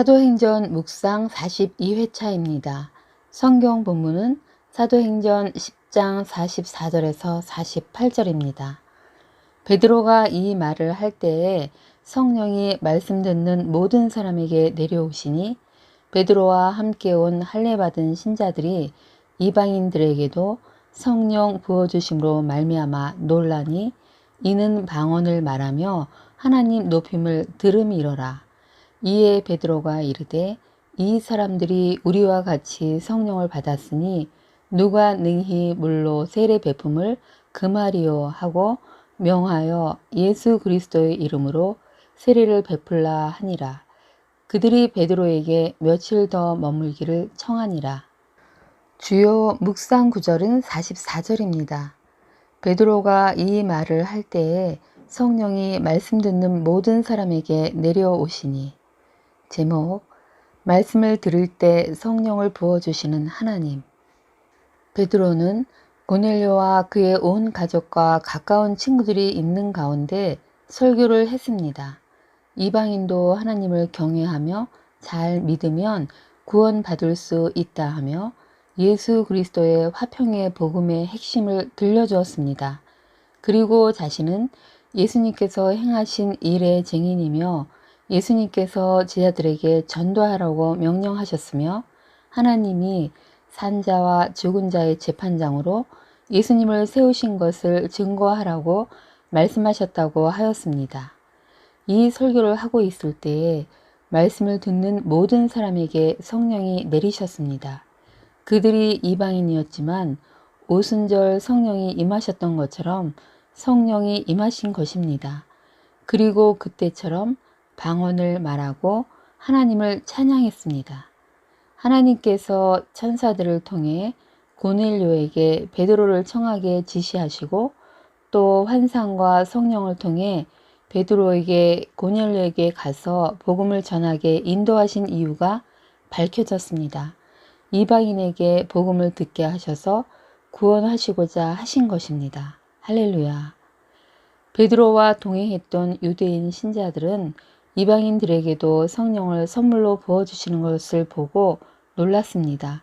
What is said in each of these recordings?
사도행전 묵상 42회차입니다. 성경 본문은 사도행전 10장 44절에서 48절입니다. 베드로가 이 말을 할 때에 성령이 말씀 듣는 모든 사람에게 내려오시니 베드로와 함께 온 할례 받은 신자들이 이방인들에게도 성령 부어주심으로 말미암아 놀라니 이는 방언을 말하며 하나님 높임을 들음이러라. 이에 베드로가 이르되 이 사람들이 우리와 같이 성령을 받았으니 누가 능히 물로 세례 베품을 금하리요 하고 명하여 예수 그리스도의 이름으로 세례를 베풀라 하니라. 그들이 베드로에게 며칠 더 머물기를 청하니라. 주요 묵상 구절은 44절입니다. 베드로가 이 말을 할 때에 성령이 말씀 듣는 모든 사람에게 내려오시니. 제목, 말씀을 들을 때 성령을 부어주시는 하나님. 베드로는 고넬료와 그의 온 가족과 가까운 친구들이 있는 가운데 설교를 했습니다. 이방인도 하나님을 경외하며 잘 믿으면 구원받을 수 있다 하며 예수 그리스도의 화평의 복음의 핵심을 들려주었습니다. 그리고 자신은 예수님께서 행하신 일의 증인이며 예수님께서 제자들에게 전도하라고 명령하셨으며 하나님이 산자와 죽은 자의 재판장으로 예수님을 세우신 것을 증거하라고 말씀하셨다고 하였습니다. 이 설교를 하고 있을 때에 말씀을 듣는 모든 사람에게 성령이 내리셨습니다. 그들이 이방인이었지만 오순절 성령이 임하셨던 것처럼 성령이 임하신 것입니다. 그리고 그때처럼 방언을 말하고 하나님을 찬양했습니다. 하나님께서 천사들을 통해 고넬료에게 베드로를 청하게 지시하시고 또 환상과 성령을 통해 베드로에게 고넬료에게 가서 복음을 전하게 인도하신 이유가 밝혀졌습니다. 이방인에게 복음을 듣게 하셔서 구원하시고자 하신 것입니다. 할렐루야. 베드로와 동행했던 유대인 신자들은 이방인들에게도 성령을 선물로 부어주시는 것을 보고 놀랐습니다.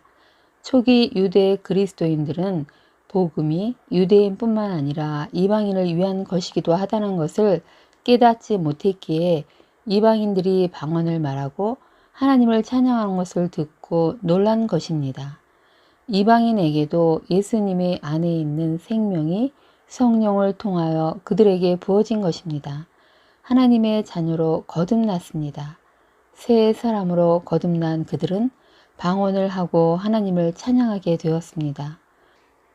초기 유대 그리스도인들은 복음이 유대인뿐만 아니라 이방인을 위한 것이기도 하다는 것을 깨닫지 못했기에 이방인들이 방언을 말하고 하나님을 찬양하는 것을 듣고 놀란 것입니다. 이방인에게도 예수님의 안에 있는 생명이 성령을 통하여 그들에게 부어진 것입니다. 하나님의 자녀로 거듭났습니다. 새 사람으로 거듭난 그들은 방언을 하고 하나님을 찬양하게 되었습니다.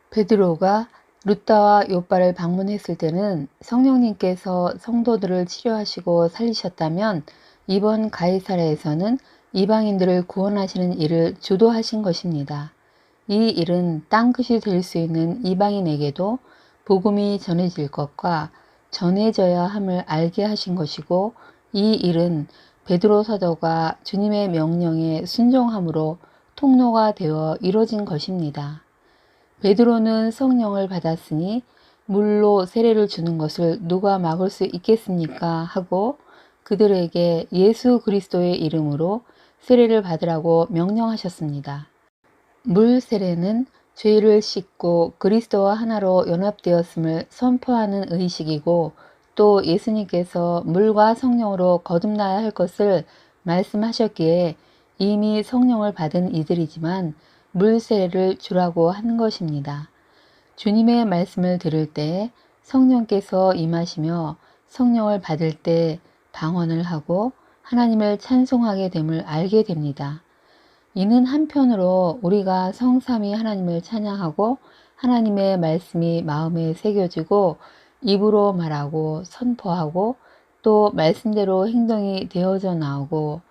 베드로가 루다와 요빠를 방문했을 때는 성령님께서 성도들을 치료하시고 살리셨다면 이번 가이사랴에서는 이방인들을 구원하시는 일을 주도하신 것입니다. 이 일은 땅끝이 될 수 있는 이방인에게도 복음이 전해질 것과 전해져야 함을 알게 하신 것이고 이 일은 베드로 사도가 주님의 명령에 순종함으로 통로가 되어 이루어진 것입니다. 베드로는 성령을 받았으니 물로 세례를 주는 것을 누가 막을 수 있겠습니까? 하고 그들에게 예수 그리스도의 이름으로 세례를 받으라고 명령하셨습니다. 물 세례는 죄를 씻고 그리스도와 하나로 연합되었음을 선포하는 의식이고 또 예수님께서 물과 성령으로 거듭나야 할 것을 말씀하셨기에 이미 성령을 받은 이들이지만 물 세례를 주라고 한 것입니다. 주님의 말씀을 들을 때 성령께서 임하시며 성령을 받을 때 방언을 하고 하나님을 찬송하게 됨을 알게 됩니다. 이는 한편으로 우리가 성삼위 하나님을 찬양하고 하나님의 말씀이 마음에 새겨지고 입으로 말하고 선포하고 또 말씀대로 행동이 되어져 나오고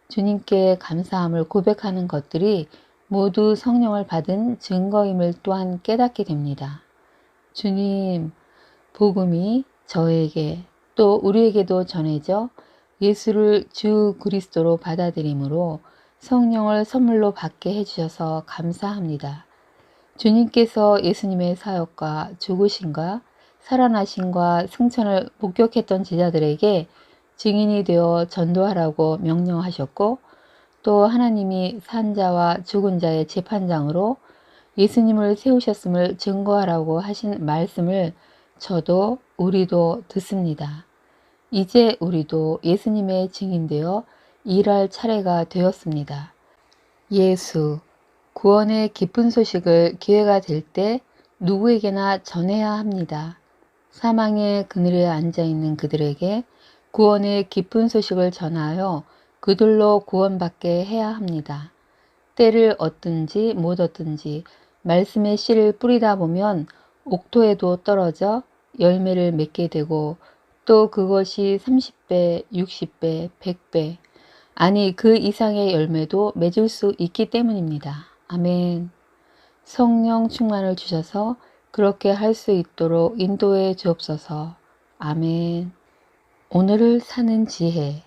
주님께 감사함을 고백하는 것들이 모두 성령을 받은 증거임을 또한 깨닫게 됩니다. 주님, 복음이 저에게 또 우리에게도 전해져 예수를 주 그리스도로 받아들이므로 성령을 선물로 받게 해주셔서 감사합니다. 주님께서 예수님의 사역과 죽으심과 살아나심과 승천을 목격했던 제자들에게 증인이 되어 전도하라고 명령하셨고 또 하나님이 산 자와 죽은 자의 재판장으로 예수님을 세우셨음을 증거하라고 하신 말씀을 저도 우리도 듣습니다. 이제 우리도 예수님의 증인되어 일할 차례가 되었습니다. 예수, 구원의 기쁜 소식을 기회가 될 때 누구에게나 전해야 합니다. 사망의 그늘에 앉아있는 그들에게 구원의 기쁜 소식을 전하여 그들로 구원받게 해야 합니다. 때를 얻든지 못 얻든지 말씀의 씨를 뿌리다 보면 옥토에도 떨어져 열매를 맺게 되고 또 그것이 30배, 60배, 100배 아니 그 이상의 열매도 맺을 수 있기 때문입니다. 아멘. 성령 충만을 주셔서 그렇게 할 수 있도록 인도해 주옵소서. 아멘. 오늘을 사는 지혜.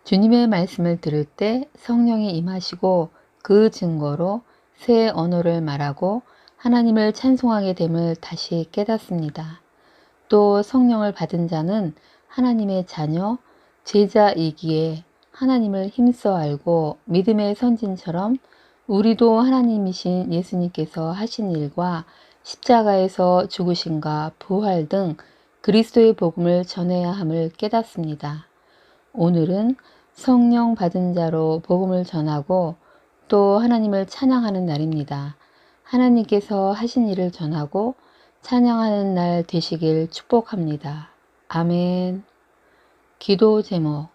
주님의 말씀을 들을 때 성령이 임하시고 그 증거로 새 언어를 말하고 하나님을 찬송하게 됨을 다시 깨닫습니다. 또 성령을 받은 자는 하나님의 자녀, 제자이기에 하나님을 힘써 알고 믿음의 선진처럼 우리도 하나님이신 예수님께서 하신 일과 십자가에서 죽으심과 부활 등 그리스도의 복음을 전해야 함을 깨닫습니다. 오늘은 성령 받은 자로 복음을 전하고 또 하나님을 찬양하는 날입니다. 하나님께서 하신 일을 전하고 찬양하는 날 되시길 축복합니다. 아멘. 기도 제목.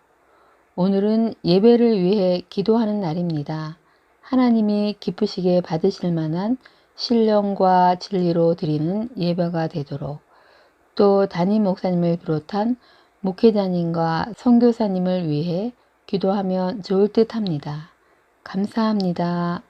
오늘은 예배를 위해 기도하는 날입니다. 하나님이 기쁘시게 받으실 만한 신령과 진리로 드리는 예배가 되도록 또 담임 목사님을 비롯한 목회자님과 선교사님을 위해 기도하면 좋을 듯 합니다. 감사합니다.